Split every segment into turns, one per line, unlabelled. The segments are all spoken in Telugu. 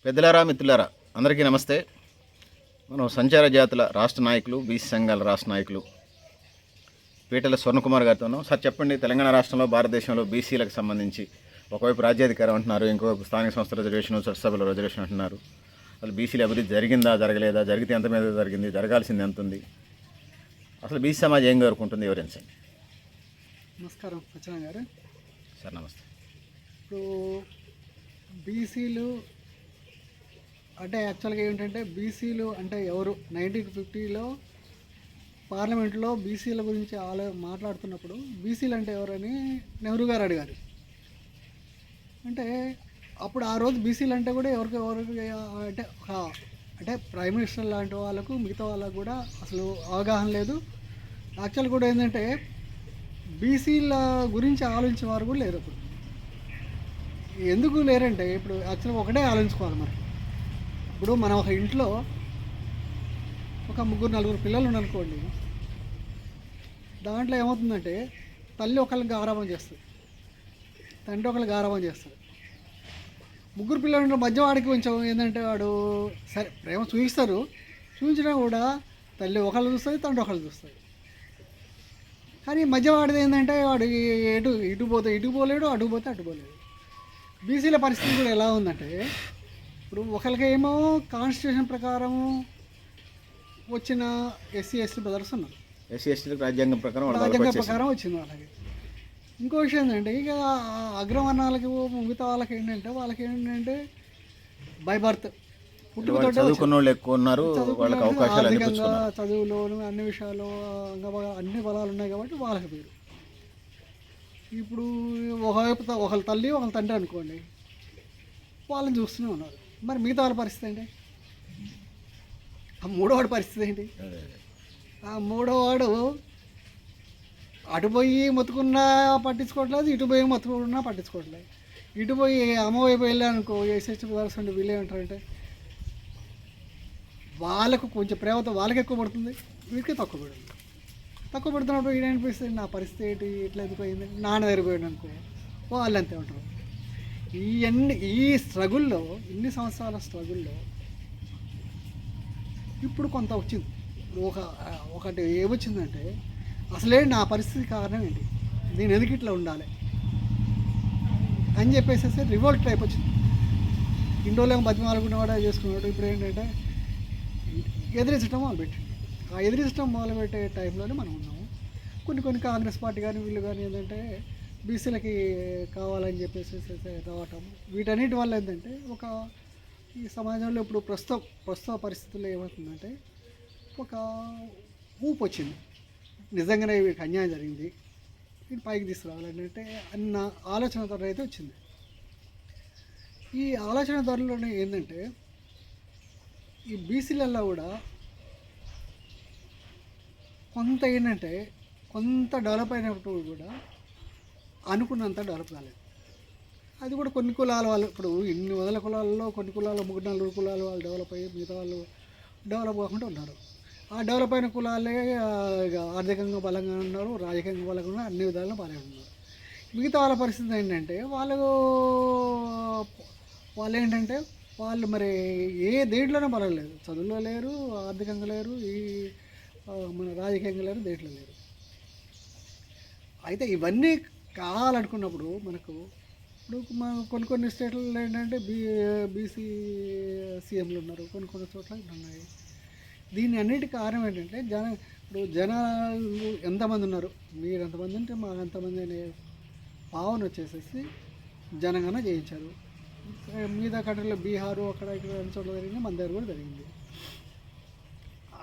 పెద్దలారా మిత్రులారా అందరికీ నమస్తే. మనం సంచార జాతుల రాష్ట్ర నాయకులు బీసీ సంఘాల రాష్ట్ర నాయకులు పీటల స్వర్ణకుమార్ గారితో ఉన్నాం. సార్ చెప్పండి, తెలంగాణ రాష్ట్రంలో భారతదేశంలో బీసీలకు సంబంధించి ఒకవైపు రాజ్యాధికారం అంటున్నారు, ఇంకోవైపు స్థానిక సంస్థల రిజర్వేషన్, చట్టసభలో రిజర్వేషన్ అంటున్నారు. అసలు బీసీల అభివృద్ధి జరిగిందా జరగలేదా, జరిగితే ఎంత మీద జరిగింది, జరగాల్సింది ఎంత ఉంది, అసలు బీసీ సమాజం ఏం కోరుకుంటుంది వివరించండి.
నమస్కారం సత్యనారాయణ గారు.
సార్ నమస్తే.
ఇప్పుడు బీసీలు అంటే యాక్చువల్గా ఏంటంటే బీసీలు అంటే ఎవరు 1950లో పార్లమెంట్లో బీసీల గురించి మాట్లాడుతున్నప్పుడు బీసీలు అంటే ఎవరని నెహ్రూ గారు అడిగారు. అంటే అప్పుడు ఆ రోజు బీసీలు అంటే కూడా ఎవరికి అంటే అంటే ప్రైమ్ మినిస్టర్ లాంటి వాళ్ళకు మిగతా వాళ్ళకు కూడా అసలు అవగాహన లేదు. యాక్చువల్ కూడా ఏంటంటే బీసీల గురించి ఆలోచించే వారు కూడా లేరు. అప్పుడు ఎందుకు లేరంటే ఇప్పుడు యాక్చువల్గా ఒకటే ఆలోచించుకోవాలి. మరి ఇప్పుడు మనం ఒక ఇంట్లో ఒక 3-4 పిల్లలు ఉన్నారనుకోండి, దాంట్లో ఏమవుతుందంటే తల్లి ఒకళ్ళకి గారాబం చేస్తుంది, తండ్రి ఒకళ్ళకి గారాబం చేస్తారు. 3 పిల్లలు మధ్య వాడికి కొంచెం ఏంటంటే వాడు సరే ప్రేమ చూపిస్తారు, చూపించినా కూడా తల్లి ఒకళ్ళు చూస్తుంది, తండ్రి ఒకళ్ళు చూస్తుంది. కానీ మధ్యవాడిది ఏంటంటే వాడు ఇటు పోతే ఇటు పోలేడు, అటు పోతే అటు పోలేడు. బీసీల పరిస్థితి కూడా ఎలా ఉందంటే ఇప్పుడు ఒకరికేమో కాన్స్టిట్యూషన్ ప్రకారం వచ్చిన ఎస్సీ ఎస్టీ బ్రదర్స్ ఉన్నారు,
ఎస్సీ ఎస్టీలకు రాజ్యాంగం ప్రకారం
వచ్చింది వాళ్ళకి. ఇంకో విషయం ఏంటంటే ఇక అగ్రవర్ణాలకి మిగతా వాళ్ళకి ఏంటంటే బై బర్త్
చదువుకున్న వాళ్ళు ఎక్కువ ఉన్నారు, వాళ్ళకి అవకాశాలు
చదువులోను అన్ని విషయాలు అన్ని బలాలు ఉన్నాయి కాబట్టి వాళ్ళకి పేరు. ఇప్పుడు ఒకళ్ళ తల్లి ఒకళ్ళ తండ్రి అనుకోండి, వాళ్ళని చూస్తూనే ఉన్నారు. మరి మిగతా వాళ్ళ పరిస్థితి ఏంటి? ఆ మూడోవాడి పరిస్థితి ఏంటి? ఆ మూడోవాడు అటు పోయి మొత్తుకున్నా పట్టించుకోవట్లేదు, ఇటు పోయి మొత్తుకున్నా పట్టించుకోవట్లేదు. ఇటు పోయి అమ్మవైపు వెళ్ళానుకో ఎస్ఎస్టీ బ్రదర్స్ అంటే వీళ్ళు ఏమంటారంటే వాళ్ళకు కొంచెం ప్రేమతో వాళ్ళకి ఎక్కువ పడుతుంది, వీటికి తక్కువ పడుతుంది. తక్కువ పడుతున్నప్పుడు వీడనిపిస్తుంది నా పరిస్థితి ఏంటి, ఇట్లా ఎందుకు అయింది, నాన్న దగ్గరిపోయాడు అనుకో వాళ్ళు అంతే ఉంటారు. ఈ స్ట్రగుల్లో ఇన్ని సంవత్సరాల స్ట్రగుల్లో ఇప్పుడు కొంత వచ్చింది. ఒకటి ఏమొచ్చిందంటే అసలే నా పరిస్థితి కారణం ఏంటి, నేను ఎందుకు ఇట్లా ఉండాలి అని చెప్పేసి రివోల్ట్ టైప్ వచ్చింది. ఇండోలో బతిమాలకున్నవాడే చేసుకున్నాడు. ఇప్పుడు ఏంటంటే ఎదిరించడం మొదలుపెట్టి ఆ ఎదిరించడం మొదలుపెట్టే టైంలోనే మనం ఉన్నాము. కొన్ని కాంగ్రెస్ పార్టీ కానీ వీళ్ళు కానీ ఏంటంటే బీసీలకి కావాలని చెప్పేసి రావటం, వీటన్నిటి వల్ల ఏంటంటే ఈ సమాజంలో ఇప్పుడు ప్రస్తుత పరిస్థితుల్లో ఏమవుతుందంటే ఒక ఊపు వచ్చింది. నిజంగానే వీడికి అన్యాయం జరిగింది, వీడు పైకి తీసుకురావాలంటే అన్న ఆలోచన ధర అయితే వచ్చింది. ఈ ఆలోచన ధరలోనే ఏంటంటే ఈ బీసీలలో కూడా కొంత ఏంటంటే కొంత డెవలప్ అయినప్పుడు కూడా అనుకున్నంత డెవలప్ కాలేదు. అది కూడా కొన్ని కులాల వాళ్ళు, ఇప్పుడు ఇన్ని వందల కులాలలో కొన్ని కులాలు 3-4 కులాల వాళ్ళు డెవలప్ అయ్యి మిగతా వాళ్ళు డెవలప్ కాకుండా ఉన్నారు. ఆ డెవలప్ అయిన కులాలే ఆర్థికంగా బలంగా ఉన్నారు, రాజకీయంగా బలంగా ఉన్నారు, అన్ని విధాలుగా బాగానే ఉన్నారు. మిగతా వాళ్ళ పరిస్థితి ఏంటంటే వాళ్ళు ఏంటంటే వాళ్ళు మరి దేంట్లోనే బలం లేదు, చదువులో లేరు, ఆర్థికంగా లేరు, మన రాజకీయంగా లేరు, దేంట్లో లేరు. అయితే ఇవన్నీ కావాలనుకున్నప్పుడు మనకు ఇప్పుడు కొన్ని స్టేట్లలో ఏంటంటే బీసీ సీఎంలు ఉన్నారు, కొన్ని చోట్ల ఉన్నాయి. దీని అన్నిటికీ కారణం ఏంటంటే ఇప్పుడు జనాలు ఎంతమంది ఉన్నారు, మీరు ఎంతమంది ఉంటే మాకు ఎంతమంది అనే భావన వచ్చేసేసి జనగణన చేయించారు. మిగతా కంట్రీలో బీహారు అక్కడ ఇక్కడ అన్ని చోట్ల జరిగింది, మన దగ్గర కూడా జరిగింది.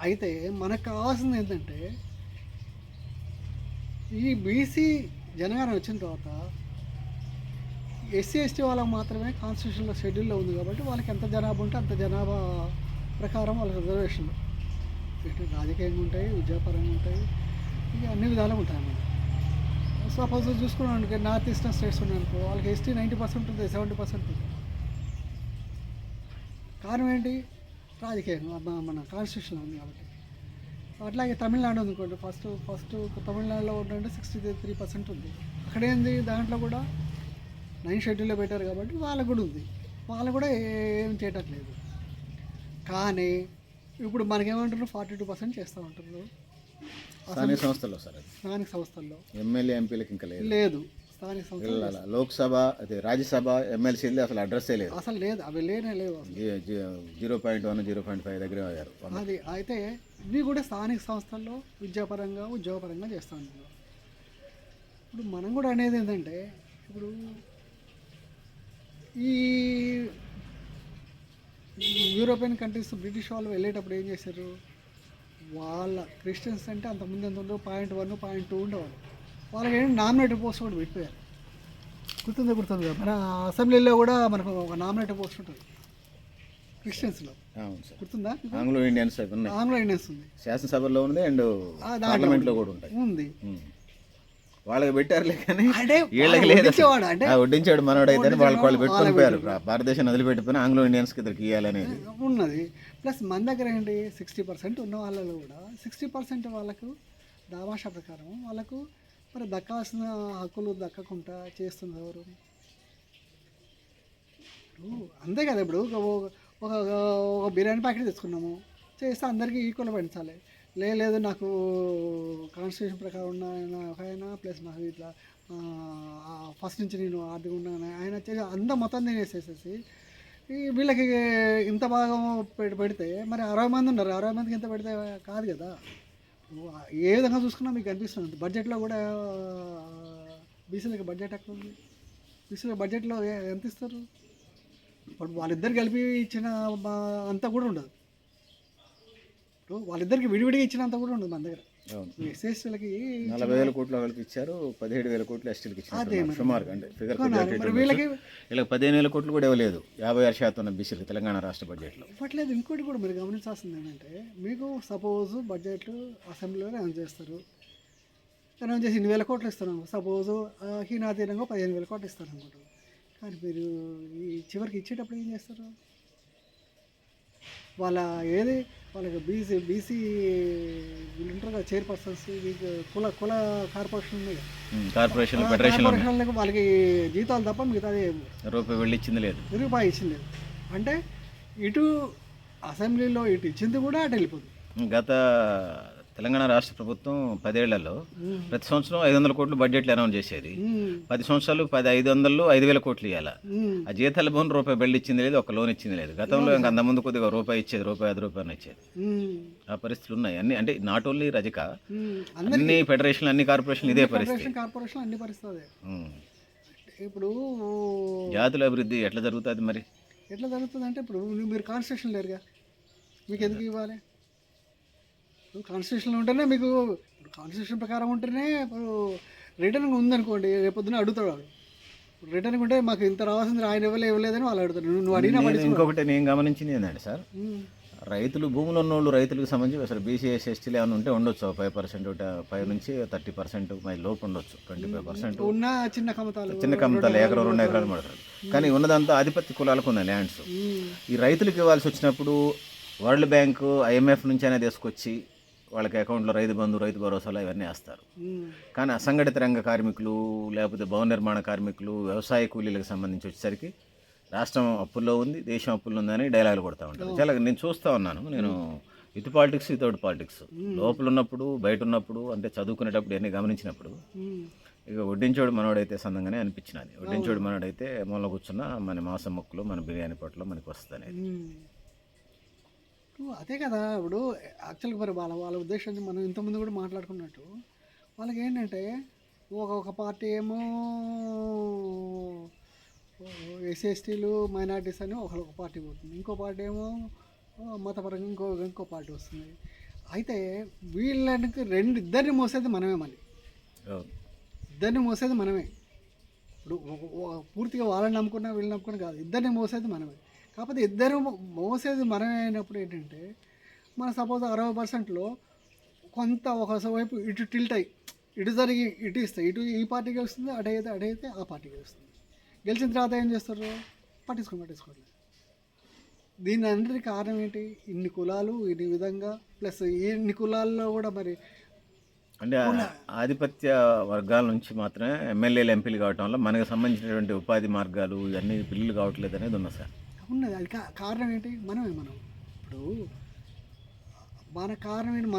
అయితే మనకు కావాల్సింది ఏంటంటే ఈ బీసీ జనగణన వచ్చిన తర్వాత ఎస్సీ ఎస్టీ వాళ్ళకి మాత్రమే కాన్స్టిట్యూషన్లో షెడ్యూల్లో ఉంది కాబట్టి వాళ్ళకి ఎంత జనాభా ఉంటే అంత జనాభా ప్రకారం వాళ్ళకి రిజర్వేషన్లు రాజకీయంగా ఉంటాయి, విద్యాపరంగా ఉంటాయి, ఇక అన్ని విధాలుగా ఉంటాయి అన్నమాట. సపోజ్ చూసుకున్నాను నార్త్ ఈస్టర్న్ స్టేట్స్ ఉన్నాయనుకో వాళ్ళకి ఎస్టీ 90% ఉంటుంది, 70% ఉంటుంది. కారణం ఏంటి? రాజకీయంగా మన కాన్స్టిట్యూషన్లో ఉంది కాబట్టి. అట్లాగే తమిళనాడు ఉందనుకోండి, ఫస్ట్ తమిళనాడులో ఉంటే 63% ఉంది. అక్కడేంది దాంట్లో కూడా 9 షెడ్యూల్లో పెట్టారు కాబట్టి వాళ్ళకు కూడా ఉంది. వాళ్ళు కూడా ఏం చేయట్లేదు. కానీ ఇప్పుడు మనకేమంటారు 42% చేస్తూ ఉంటారు
స్థానిక సంస్థల్లో సార్ అది
స్థానిక సంస్థల్లో.
ఎమ్మెల్యే ఎంపీలకు ఇంకా లేదు.
లేదు స్థానిక సంస్థలు
పిల్లల లోక్సభ అదే రాజ్యసభ ఎమ్మెల్సీలు అసలు అడ్రస్సే లేదు.
అసలు లేదు, అవి లేవు అసలు.
0.1 0.5 దగ్గర అయ్యారు.
అది అయితే ఇవి కూడా స్థానిక సంస్థల్లో విద్యాపరంగా ఉద్యోగపరంగా చేస్తూ ఉంటారు. ఇప్పుడు మనం కూడా అనేది ఏంటంటే ఇప్పుడు ఈ యూరోపియన్ కంట్రీస్ బ్రిటిష్ వాళ్ళు వెళ్ళేటప్పుడు ఏం చేశారు, వాళ్ళ క్రిస్టియన్స్ అంటే అంతకుముందు ఎంత ఉండవు 0.1 0.2 ఉండేవాళ్ళు. వాళ్ళకి ఏంటి నామినేటెడ్ పోస్ట్ కూడా పెట్టిపోయారు. గుర్తుంది కదా, మన అసెంబ్లీలో కూడా మనకు ఒక నామినేటెడ్ పోస్ట్ ఉంటుంది క్రిస్టియన్స్లో.
అవును సార్,
గుర్తుందా?
ఆంగ్లో ఇండియన్స్
ఆంగ్లో ఇండియన్స్ ఉంది,
శాసనసభలో ఉంది అండ్ పార్లమెంట్లో కూడా ఉంటాయి
ఉంది.
వాళ్ళకి పెట్టారులే కానీ
అంటే
వీళ్ళకి లేదు.
అంటే
వడ్డించాడు మనోడైతే వాళ్ళు పెట్టుకొని భారతదేశాన్ని వదిలిపెట్టిపోయిన ఆంగ్లో ఇండియన్స్కి ఇద్దరికి ఇవ్వాలనేది
ఉన్నది. ప్లస్ మన దగ్గర ఏంటి 60% ఉన్న వాళ్ళలో కూడా 60% వాళ్ళకు దామాషా ప్రకారం వాళ్ళకు మరి దక్కాల్సిన హక్కులు దక్కకుండా చేస్తుంది ఎవరు? అంతే కదా. ఇప్పుడు ఒక బిర్యానీ ప్యాకెట్ తెచ్చుకున్నాము, చేస్తే అందరికీ ఈక్వల్ పెంచాలి. లేదు నాకు కాన్స్టిట్యూషన్ ప్రకారం ఉన్న ఆయన ప్లస్ నాకు ఇట్లా ఫస్ట్ నుంచి నేను ఆర్థిక ఉన్నాను ఆయన వచ్చేసి అంతా మొత్తం తినేసేసేసి వీళ్ళకి ఇంత బాగా పెడితే మరి 60 మంది ఉన్నారు, 60 మందికి ఇంత పెడితే కాదు కదా. ఏ విధంగా చూసుకున్నా మీకు అనిపిస్తుంది. బడ్జెట్లో కూడా బీసీలకి బడ్జెట్ ఎక్కడ ఉంది? బీసీల బడ్జెట్లో ఎంత ఇస్తారు? ఇప్పుడు వాళ్ళిద్దరు కలిపి ఇచ్చిన అంతా కూడా ఉండదు. వాళ్ళిద్దరికి విడివిడిగా ఇచ్చినంత కూడా ఉండదు మన దగ్గర. ఎస్ఎస్టీలకి
40,000 కోట్లు వాళ్ళకి ఇచ్చారు, 17,000 కోట్లు ఎస్టీలకు ఇచ్చారు సుమారు. అంటే ఫిగర్
వీళ్ళకి
15,000 కోట్లు కూడా ఇవ్వలేదు. 56% ఉన్న బీసీలకు తెలంగాణ రాష్ట్ర బడ్జెట్లో
ఇవ్వట్లేదు. ఇంకోటి కూడా మీరు గమనించాల్సింది ఏంటంటే, మీకు సపోజు బడ్జెట్లు అసెంబ్లీలో అనౌన్స్ చేస్తారు, అనౌన్స్ చేసి 2,000 కోట్లు ఇస్తున్నాం. సపోజు హీనాతీనంగా 15,000 కోట్లు ఇస్తారు అనుకుంటారు. కానీ మీరు ఈ చివరికి ఇచ్చేటప్పుడు ఏం చేస్తారు? వాళ్ళకి బీసీ వీళ్ళు ఉంటారు కదా, చైర్పర్సన్స్, కుల కార్పొరేషన్ ఉన్నాయి కదా, కార్పొరేషన్లకు వాళ్ళకి జీతాలు తప్ప మిగతాది
రూపాయి వెళ్ళి ఇచ్చింది లేదు,
రూపాయి ఇచ్చింది లేదు. అంటే ఇటు అసెంబ్లీలో ఇటు ఇచ్చింది కూడా అటు వెళ్ళిపోతుంది.
గత తెలంగాణ రాష్ట్ర ప్రభుత్వం 10 ఏళ్లలో ప్రతి సంవత్సరం 500 కోట్లు బడ్జెట్లు అనౌన్స్ చేసేది. 10 సంవత్సరాలు 500 5,000 కోట్లు ఇవ్వాలి. ఆ జీతాల భవన్ రూపాయి బెల్ట్ ఇచ్చింది లేదు, ఒక లోన్ ఇచ్చింది లేదు. గతంలో ఇంకా అంతకుముందు కొద్దిగా రూపాయి ఇచ్చేది, రూపాయి 10 రూపాయలు ఇచ్చేది. ఆ పరిస్థితులు ఉన్నాయి అన్ని. అంటే నాట్ ఓన్లీ రజక, అన్ని ఫెడరేషన్ అన్ని కార్పొరేషన్ ఇదే పరిస్థితి.
కార్పొరేషన్ అన్ని పరిస్థితి. ఇప్పుడు
జాతుల అభివృద్ధి ఎట్లా జరుగుతుంది మరి?
ఎట్లా జరుగుతుంది అంటే, ఇప్పుడు మీరు కాన్స్టిట్యూషన్ లేరుగా, మీకు ఎందుకు ఇవ్వాలి? కాన్స్టిట్యూషన్ ఉంటేనే మీకు, కాన్స్టిట్యూషన్ ప్రకారం ఉంటేనే ఇప్పుడు రిటర్న్ ఉందనుకోండి, రేపొద్దున అడుగుతాడు వాడు. రిటర్న్ ఉంటే మాకు ఇంత రావాల్సింది ఆయన ఇవ్వలేదని వాళ్ళు అడుగుతారు. నువ్వు అడిగినా.
ఇంకొకటి నేను గమనించింది ఏంటంటే సార్, రైతులు భూములు ఉన్నోళ్ళు రైతులకు సంబంధించి అసలు బీసీ ఎస్టీలు ఏమైనా ఉంటే ఉండొచ్చు 5%, 5 నుంచి 30% మరి లోపు ఉండొచ్చు. 25%
ఉన్న చిన్న
కమతాలు ఎకరం 2 ఎకరాలు పడతారు. కానీ ఉన్నదంతా ఆధిపత్య కులాలకు ఉన్న ల్యాండ్స్. ఈ రైతులకు ఇవ్వాల్సి వచ్చినప్పుడు వరల్డ్ బ్యాంకు IMF నుంచి అయినా తీసుకొచ్చి వాళ్ళకి అకౌంట్లో రైతు బంధు, రైతు భరోసాలు ఇవన్నీ వేస్తారు. కానీ అసంఘటిత రంగ కార్మికులు, లేకపోతే భవన నిర్మాణ కార్మికులు, వ్యవసాయ కూలీలకు సంబంధించి వచ్చేసరికి రాష్ట్రం అప్పుల్లో ఉంది, దేశం అప్పుల్లో ఉందని డైలాగులు కొడతా ఉంటారు. చాలా నేను చూస్తూ ఉన్నాను. నేను విత్ పాలిటిక్స్ వితౌట్ పాలిటిక్స్, లోపల ఉన్నప్పుడు బయట ఉన్నప్పుడు, అంటే చదువుకునేటప్పుడు అన్నీ గమనించినప్పుడు ఇక వడ్డించోడు మనోడైతే సందంగానే అనిపించినది. వడ్డించోడు మనోడైతే మూల కూర్చున్న మన మాంసం మొక్కలు, మన బిర్యానీ పొట్టలో మనకు వస్తుంది.
అదే కదా. ఇప్పుడు యాక్చువల్గా మరి వాళ్ళ ఉద్దేశాన్ని మనం ఇంతకుముందు కూడా మాట్లాడుకున్నట్టు, వాళ్ళకి ఏంటంటే ఒక పార్టీ ఏమో SC/STలు మైనారిటీస్ అని ఒక పార్టీ పోతుంది, ఇంకో పార్టీ ఏమో మతపరంగా ఇంకో పార్టీ వస్తుంది. అయితే వీళ్ళకి ఇద్దరిని మోసేది మనమే. మళ్ళీ ఇద్దరిని మోసేది మనమే. ఇప్పుడు పూర్తిగా వాళ్ళని నమ్ముకున్నా వీళ్ళని నమ్ముకున్నా కాదు, ఇద్దరిని మోసేది మనమే. కాకపోతే ఇద్దరు మోసేది మనమే అయినప్పుడు ఏంటంటే, మన సపోజ్ 60%లో కొంత ఒకవైపు ఇటు టిల్ట్ అయ్యి ఇటు జరిగి ఇటు ఇస్తాయి, ఇటు ఈ పార్టీకి వస్తుంది, అటైతే ఆ పార్టీకి వస్తుంది. గెలిచిన తర్వాత ఏం చేస్తారు? పట్టించుకోవట్లేదు. దీని అందరికీ కారణం ఏంటి? ఇన్ని కులాలు ఇన్ని విధంగా, ప్లస్ ఇన్ని కులాల్లో కూడా మరి
అంటే ఆధిపత్య వర్గాల నుంచి మాత్రమే ఎమ్మెల్యేలు ఎంపీలు కావటం వల్ల మనకు సంబంధించినటువంటి ఉపాధి మార్గాలు ఇవన్నీ బిల్లులు కావట్లేదు అనేది ఉన్నది సార్.
ఉన్నది అది కారణం ఏంటి మనం ఇప్పుడు మన కారణం ఏంటి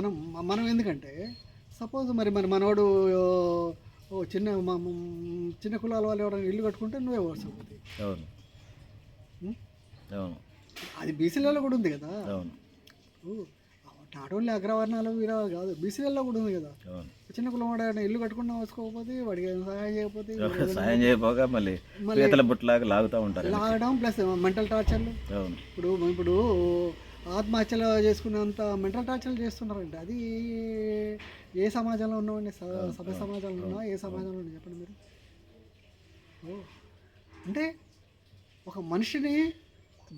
మనం ఎందుకంటే సపోజ్ మరి మనవాడు చిన్న కులాల వాళ్ళు ఎవరైనా ఇల్లు కట్టుకుంటే నువ్వే వస్తుంది.
అవును అవును
అది బీసీలలో కూడా ఉంది కదా.
అవును
నాట్ ఓన్లీ అగ్రవర్ణాలు వీరాలు కాదు, బీసీలలో కూడా ఉంది కదా.
అవును.
చిన్న కులం వాడు ఇల్లు కట్టుకున్నా వచ్చుకోకపోతే వాడికి సహాయం చేయకపోతే
సాయం చేయకపోగా మళ్ళీ పీతల బుట్టలాగా లాగుతూ ఉంటారు.
లాగడం ప్లస్ మెంటల్ టార్చర్లు.
అవును.
ఇప్పుడు ఆత్మహత్యలు చేసుకునేంత మెంటల్ టార్చర్లు చేస్తున్నారండి. అది ఏ సమాజంలో ఉన్నామండి? సభ్య సమాజంలో ఉన్నా ఏ సమాజంలో ఉన్నా చెప్పండి మీరు. అంటే ఒక మనిషిని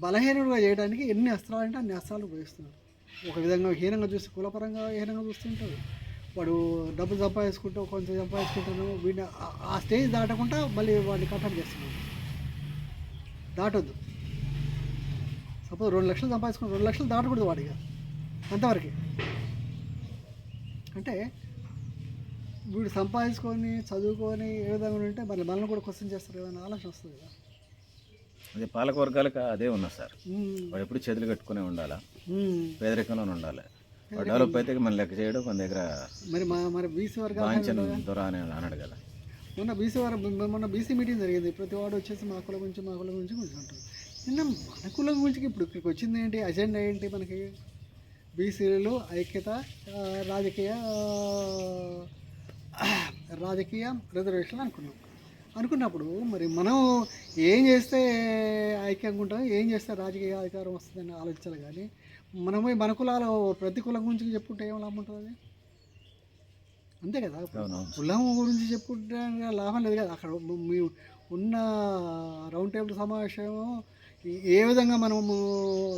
బలహీనుడుగా చేయడానికి ఎన్ని అస్త్రాలు అంటే అన్ని అస్త్రాలు ఉపయోగిస్తున్నారు. ఒక విధంగా హీనంగా చూసి కులపరంగా హీనంగా చూస్తుంటారు. వాడు డబ్బులు సంపాదించుకుంటూ కొంచెం సంపాదించుకుంటాను వీడిని ఆ స్టేజ్ దాటకుండా మళ్ళీ వాడిని కట్టడి చేస్తున్నాడు. దాటొద్దు. సపోజ్ 2 లక్షలు సంపాదించుకుని 2 లక్షలు దాటకూడదు వాడిగా, అంతవరకే. అంటే వీడు సంపాదించుకొని చదువుకొని ఏ విధంగా ఉంటే మళ్ళీ మనల్ని కూడా క్వశ్చన్ చేస్తారు కదా అని ఆలోచన వస్తుంది కదా.
అదే పాలక వర్గాలకు అదే ఉన్నది సార్. వాడు ఎప్పుడు చేతులు కట్టుకునే ఉండాలా, పేదరికంలో ఉండాలి. వాడు డెవలప్ అయితే మన లెక్క చేయడం మన దగ్గర
మరి బీసీ వర్గాలు
దొర అని అన్నాడు కదా.
మొన్న బీసీ మీటింగ్ జరిగింది. ప్రతి వాడు వచ్చేసి మా కులం గురించి కొంచెం అంటారు. నిన్న మన కులం గురించి ఇప్పుడు ఇక్కడికి వచ్చింది ఏంటి, అజెండా ఏంటి మనకి? బీసీలు ఐక్యత, రాజకీయ రిజర్వేషన్ అనుకున్నప్పుడు మరి మనం ఏం చేస్తే ఐక్యంగా ఉంటాం, ఏం చేస్తే రాజకీయ అధికారం వస్తుందని ఆలోచించాలి. కానీ మనం మన కులాల ప్రతి కులం గురించి చెప్పుకుంటే ఏం లాభం ఉంటుంది? అంతే కదా. కులం గురించి చెప్పుకుంటే లాభం లేదు కదా. అక్కడ మీ ఉన్న రౌండ్ టేబుల్ సమావేశం ఏ విధంగా మనము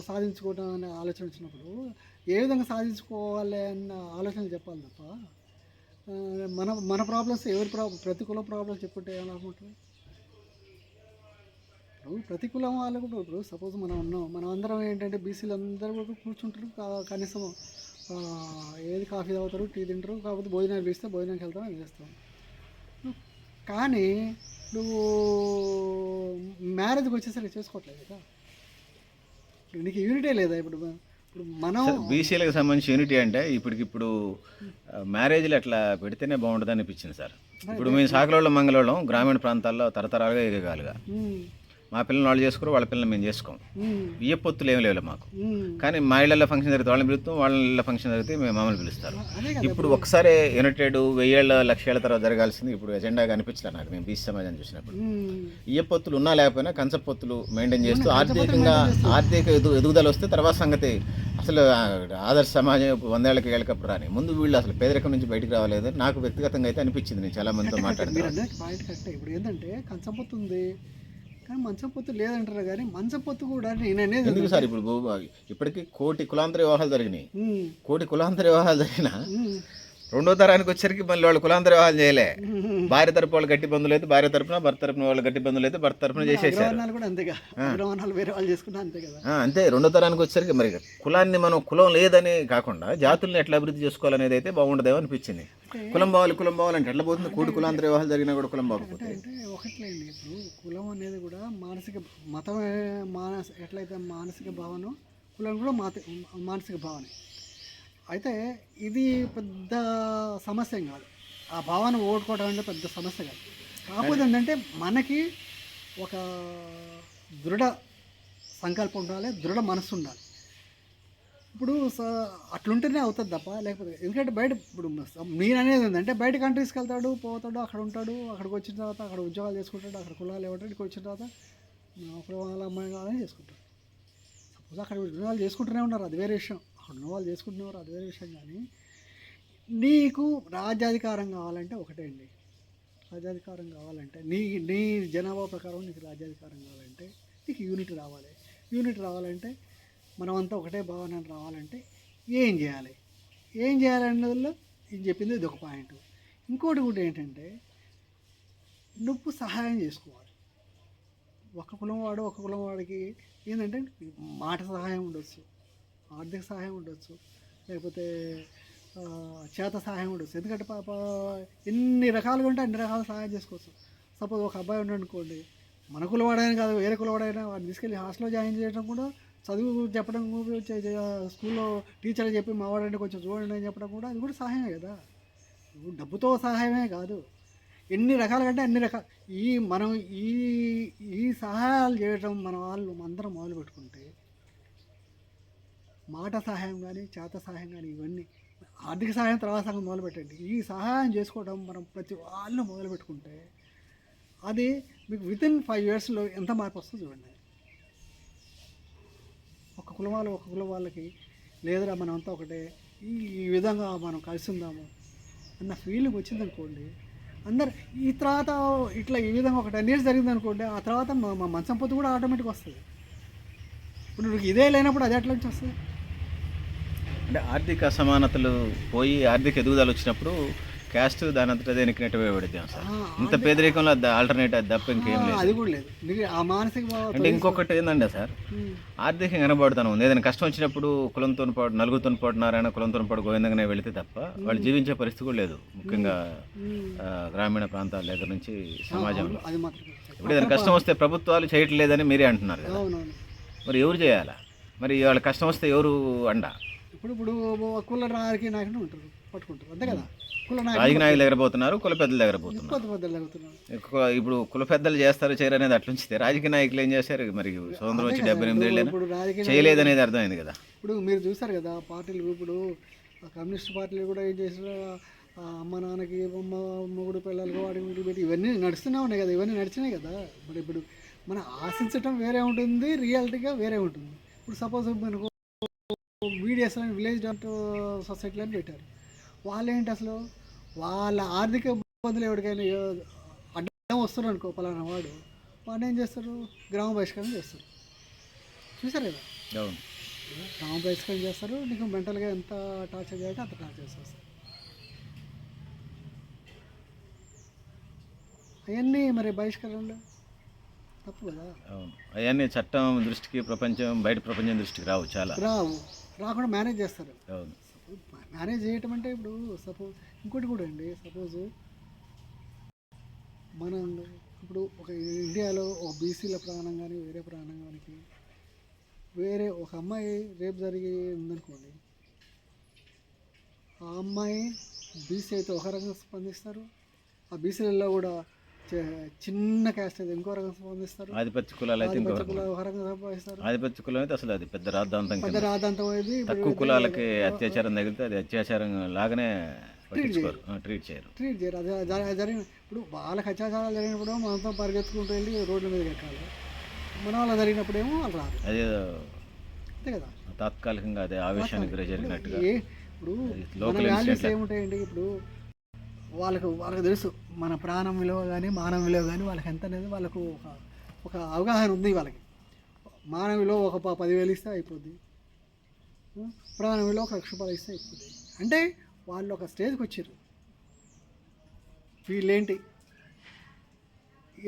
సాధించుకోవడం అనే ఆలోచన వచ్చినప్పుడు ఏ విధంగా సాధించుకోవాలి అన్న ఆలోచన చెప్పాలి తప్ప మన ప్రాబ్లమ్స్ ప్రతి కులం ప్రాబ్లమ్స్ చెప్పుకుంటే ఏం లాభం ఉంటుంది? ఇప్పుడు ప్రతి కులం వాళ్ళు కూడా ఇప్పుడు సపోజ్ మనం అందరం ఏంటంటే బీసీలు అందరూ కూడా కూర్చుంటారు. కనీసం ఏది కాఫీ తాగుతారు, టీ తింటారు, కాకపోతే భోజనాలు పిలిస్తే భోజనానికి వెళ్తాం, అది చేస్తాం. కానీ నువ్వు మ్యారేజ్కి వచ్చేసరికి చేసుకోవట్లేదు కదా. నీకు యూనిటే లేదా? ఇప్పుడు మనం
బీసీలకు సంబంధించి యూనిటీ అంటే ఇప్పటికిప్పుడు మ్యారేజ్లు అట్లా పెడితేనే బాగుంటుంది అనిపించింది సార్. ఇప్పుడు మేము సాకలోళ్ళం మంగళోళ్ళం గ్రామీణ ప్రాంతాల్లో తరతరాలుగా ఎగగాలుగా మా పిల్లలు వాళ్ళు చేసుకోరు, వాళ్ళ పిల్లలు మేము చేసుకోం. ఏ పొత్తులు ఏమి లేవు మాకు. కానీ మా ఇళ్ళల్లో ఫంక్షన్ జరిగితే వాళ్ళని పిలుస్తాం, వాళ్ళ ఇళ్ళ ఫంక్షన్ జరిగితే మేము మమ్మల్ని పిలుస్తారు. ఇప్పుడు ఒకసారి యునైటెడ్ 1000 ఏళ్ళ 1,00,000 ఏళ్ళ తర్వాత జరగాల్సింది ఇప్పుడు ఎజెండాగా అనిపించలే నాకు. మేము బీసీ సమాజాన్ని చూసినప్పుడు ఏ పొత్తులు ఉన్నా లేకపోయినా కంచ పొత్తులు మెయింటైన్ చేస్తూ ఆర్థిక ఎదుగుదల వస్తే తర్వాత సంగతి. అసలు ఆదర్శ సమాజం 100 ఏళ్ళకి ఏళ్ళకప్పుడు రాని ముందు వీళ్ళు అసలు పేదరికం నుంచి బయటకు రావలేదు నాకు వ్యక్తిగతంగా అయితే అనిపించింది. నేను చాలా మందితో మాట్లాడుతున్నాను.
ఇప్పుడు ఏంటంటే కంచం పొత్తు ఉంది కానీ మంచం పొత్తు లేదంటారు. కానీ మంచం పొత్తు కూడా నేను అనేది
ఎందుకు సార్? ఇప్పుడు ఇప్పటికీ 1 కోటి కులాంతర వివాహాలు జరిగినాయి. 1 కోటి కులాంతర వివాహాలు జరిగినా 2వ తరానికి వచ్చరికి మళ్ళీ వాళ్ళు కులాంతర వివాహాలు చేయలే. భార్య తరపు వాళ్ళు గట్టి బంధువులు అయితే భార్య తరపున, భర్త తరపున వాళ్ళు గట్టి బంధువులు అయితే భర్త తరపున చేసేసారు. అంతే. 2వ తరానికి వచ్చరికి మరి కులాన్ని మనం కులం లేదని కాకుండా జాతుల్ని ఎట్లా అభివృద్ధి చేసుకోవాలనేది అయితే బాగుండదేమో అనిపించింది. కులం బావాలంటే ఎట్లా పోతుంది? 1 కోటి కులాంతర వివాహాలు జరిగినా కూడా కులం బాగుపోతుంది.
అంటే ఒకట్లేండి. ఇప్పుడు కులం అనేది కూడా మానసిక మతం ఎట్లయితే మానసిక భావన, కులం కూడా మానసిక భావన. అయితే ఇది పెద్ద సమస్య కాదు. ఆ భావన ఓడుకోవడం అంటే పెద్ద సమస్య కాదు. కాకపోతే ఏంటంటే మనకి ఒక దృఢ సంకల్పం ఉండాలి, దృఢ మనసు ఉండాలి. ఇప్పుడు అట్లుంటేనే అవుతుంది తప్ప లేకపోతే. ఎందుకంటే బయట ఇప్పుడు నేను అనేది ఏంటంటే బయట కంట్రీస్కి వెళ్తాడు, పోతాడు, అక్కడ ఉంటాడు, అక్కడికి వచ్చిన తర్వాత అక్కడ ఉద్యోగాలు చేసుకుంటాడు, అక్కడ కులాలు ఇవ్వటాడు, ఇక్కడికి వచ్చిన తర్వాత వాళ్ళ అమ్మాయి కావాలని చేసుకుంటాడు. సపోజ్ అక్కడ ఉద్యోగాలు చేసుకుంటూనే ఉన్నారు, అది వేరే విషయం. అక్కడ ఉన్న వాళ్ళు చేసుకుంటున్నారు, అది వేరే విషయం. కానీ నీకు రాజ్యాధికారం కావాలంటే ఒకటే అండి. రాజ్యాధికారం కావాలంటే నీ జనాభా ప్రకారం నీకు రాజ్యాధికారం కావాలంటే నీకు యూనిట్ రావాలి. యూనిట్ రావాలంటే మనమంతా ఒకటే భావన రావాలంటే ఏం చేయాలన్నదిలో ఇది చెప్పింది ఇది ఒక పాయింట్. ఇంకోటి కూడా ఏంటంటే నువ్వు సహాయం చేసుకోవాలి. ఒక కులం వాడికి ఏంటంటే మాట సహాయం ఉండొచ్చు, ఆర్థిక సహాయం ఉండొచ్చు, లేకపోతే చేత సహాయం కూడా వస్తుంది. ఎందుకంటే పాప ఎన్ని రకాలుగా ఉంటే అన్ని రకాల సహాయం చేసుకోవచ్చు. సపోజ్ ఒక అబ్బాయి ఉన్నాడు అనుకోండి, మన కులవాడైనా కాదు వేరే కులవాడైనా వాడిని తీసుకెళ్ళి హాస్టల్లో జాయిన్ చేయడం కూడా, చదువు చెప్పడం స్కూల్లో టీచర్ చెప్పి మావాడంటే కొంచెం చూడండి అని చెప్పడం కూడా అది కూడా సహాయమే కదా. డబ్బుతో సహాయమే కాదు, ఎన్ని రకాలుగా అంటే అన్ని రకాలు. మనం ఈ ఈ సహాయాలు చేయడం మన వాళ్ళు అందరం మొదలు పెట్టుకుంటే, మాట సహాయం కానీ చేత సహాయం కానీ ఇవన్నీ, ఆర్థిక సహాయం తర్వాత సంగతి మొదలు పెట్టండి, ఈ సహాయం చేసుకోవడం మనం ప్రతి వాళ్ళు మొదలు పెట్టుకుంటే అది మీకు వితిన్ 5 yearsలో ఎంత మార్పు వస్తుందో చూడండి. ఒక కులం వాళ్ళు ఒక కులం వాళ్ళకి లేదురా మనం అంతా ఒకటే, ఈ విధంగా మనం కలిసి ఉందాము అన్న ఫీలింగ్ వచ్చిందనుకోండి, అందరు ఈ తర్వాత ఇట్లా ఈ విధంగా ఒక 10 years జరిగిందనుకోండి, ఆ తర్వాత మా మంచం పొత్తు కూడా ఆటోమేటిక్గా వస్తుంది. ఇప్పుడు నువ్వు ఇదే లేనప్పుడు అది ఎట్లా నుంచి వస్తుంది?
అంటే ఆర్థిక అసమానతలు పోయి ఆర్థిక ఎదుగుదల వచ్చినప్పుడు క్యాస్ట్ దాని అంతటా అదే నెక్కినట్టు పడిద్దాం సార్. ఇంత పేదరికంలో ఆల్టర్నేట్ అది తప్ప ఇంకేం లేదు.
అది కూడా లేదు మీకు ఆ మానసిక
అంటే ఇంకొకటి ఏంటంటే సార్, ఆర్థికంగా కనబడతాను ఏదైనా కష్టం వచ్చినప్పుడు కులంతో పాటు నలుగురితో పాటు నారాయణ కులంతో పాటు గోవిందంగానే వెళితే తప్ప వాళ్ళు జీవించే పరిస్థితి కూడా లేదు, ముఖ్యంగా గ్రామీణ ప్రాంతాల దగ్గర నుంచి సమాజంలో.
అది మాత్రం
ఇప్పుడు ఏదైనా కష్టం వస్తే ప్రభుత్వాలు చేయట్లేదని మీరే అంటున్నారు కదా,
అవునవును.
మరి ఎవరు చేయాలా? మరి వాళ్ళ కష్టం వస్తే ఎవరు అండ?
ఇప్పుడు కుల రాజకీయ నాయకులు ఉంటారు, పట్టుకుంటారు, అంతే కదా. కుల
రాజకీయ నాయకుల దగ్గర పోతున్నారు, కుల పెద్దల దగ్గర పోతున్నారు.
కొత్త పెద్దలు జరుగుతున్నారు.
ఇప్పుడు కుల పెద్దలు చేస్తారు చేయరు అనేది అట్లుంచితే రాజకీయ నాయకులు ఏం చేశారు? మరి స్వతంత్రం వచ్చి 78 ఏళ్ళైనా
ఇప్పుడు రాజకీయ
చేయలేదనేది అర్థమైంది కదా.
ఇప్పుడు మీరు చూసారు కదా పార్టీలు, ఇప్పుడు కమ్యూనిస్ట్ పార్టీలు కూడా ఏం చేసిన అమ్మ నాన్నకి మొగుడు పిల్లలకి వాడి వీడికి పెట్టి ఇవన్నీ నడుస్తూనే ఉన్నాయి కదా, ఇవన్నీ నడిచినాయి కదా. ఇప్పుడు మనం ఆశించటం వేరే ఉంటుంది, రియాలిటీగా వేరే ఉంటుంది. ఇప్పుడు సపోజ్ మనకు వీడియోస్ అని విలేజ్ సొసైటీలో అని పెట్టారు, వాళ్ళు ఏంటి అసలు వాళ్ళ ఆర్థిక ఇబ్బందులు ఎవరికైనా అడ్డం వస్తారు అనుకో పలానా వాడు ఏం చేస్తారు, గ్రామ బహిష్కరణ చేస్తారు. చూసారు కదా, గ్రామ బహిష్కరణ చేస్తారు. నీకు మెంటల్గా ఎంత టార్చర్ చేయాలంటే అంత టార్చర్ చేస్తారు. అవన్నీ మరి బహిష్కరణలు తప్పు కదా.
అవన్నీ చట్టం దృష్టికి బయట ప్రపంచం దృష్టికి
రాకుండా మేనేజ్ చేస్తారు.
అవును,
మేనేజ్ చేయటం అంటే ఇప్పుడు సపోజ్ ఇంకోటి కూడా అండి, సపోజ్ మనం ఇప్పుడు ఒక ఇండియాలో ఒక బీసీల ప్రాణం కానీ వేరే ప్రాణం కానీ వేరే ఒక అమ్మాయి రేపు జరిగి ఉందనుకోండి, ఆ అమ్మాయి బీసీ అయితే ఒక రకంగా స్పందిస్తారు, ఆ బీసీలలో కూడా చిన్న క్యాస్ట్ అయితే ఇంకో రకంగా స్పందిస్తారు,
ఆధిపత్య కులాలు అయితే ఇంకో
ఒక రకంగా సంపాదిస్తారు.
ఆధిపత్య కులం అయితే అసలు అది పెద్ద రాద్ధాంతం,
అయింది.
తక్కువ కులాలకి అత్యాచారం తగిలితే అది అత్యాచారం లాగానే ట్రీట్ చేయరు.
అది జరిగిన ఇప్పుడు వాళ్ళకి అత్యాచారాలు జరిగినప్పుడు మనతో పరిగెత్తుకుంటూ వెళ్ళి రోడ్ల మీద ఎక్కాలి, మన వాళ్ళు జరిగినప్పుడు ఏమో వాళ్ళు రాదు.
అదే
అంతే కదా,
తాత్కాలికంగా అదే ఆవేశానికి గురి జరిగినట్టుగా.
ఇప్పుడు మన వాల్యూస్ ఏముంటాయండి, ఇప్పుడు వాళ్ళకు తెలుసు మన ప్రాణం విలువ కానీ మానవ విలువ కానీ వాళ్ళకి ఎంత అనేది వాళ్ళకు ఒక అవగాహన ఉంది. వాళ్ళకి మానవ విలువ ఒక 10,000 ఇస్తే అయిపోద్ది, ప్రాణం విలువ 1,00,000 రూపాయలు ఇస్తే అయిపోద్ది. అంటే వాళ్ళు ఒక స్టేజ్కి వచ్చారు, వీళ్ళేంటి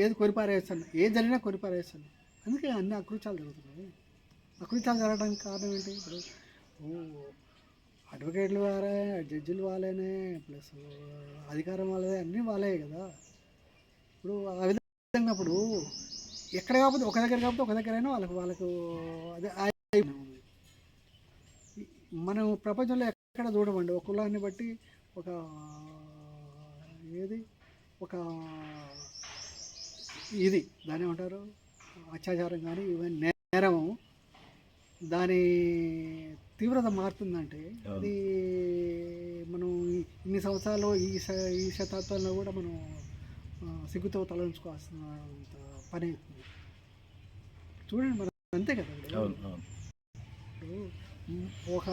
ఏది కొనిపారేస్తాను, ఏది జరిగినా కొనిపారేస్తాను. అందుకే అన్ని అకృత్యాలు జరుగుతున్నాయి. అకృత్యాలు జరగడానికి కారణం ఏంటి? ఇప్పుడు అడ్వకేట్లు వాళ్ళే, జడ్జిలు వాళ్ళనే, ప్లస్ అధికారం వాళ్ళదే, అన్నీ వాళ్ళే కదా. ఇప్పుడు ఆ విధంగా ఇప్పుడు ఎక్కడ కాకపోతే ఒక దగ్గర కాకపోతే ఒక దగ్గర అయినా వాళ్ళకు అదే మనం ప్రపంచంలో ఎక్కడ చూడమండి ఒక కులాన్ని బట్టి ఒక ఇది దాని ఏమంటారు అత్యాచారం కానీ ఇవన్నీ నేరము, దాని తీవ్రత మారుతుందంటే అది మనం ఇన్ని సంవత్సరాలు ఈ శతాబ్దంలో కూడా మనం సిగ్గుతో తలంచుకోవాల్సిన పని అవుతుంది. చూడండి మనం అంతే కదా. ఒక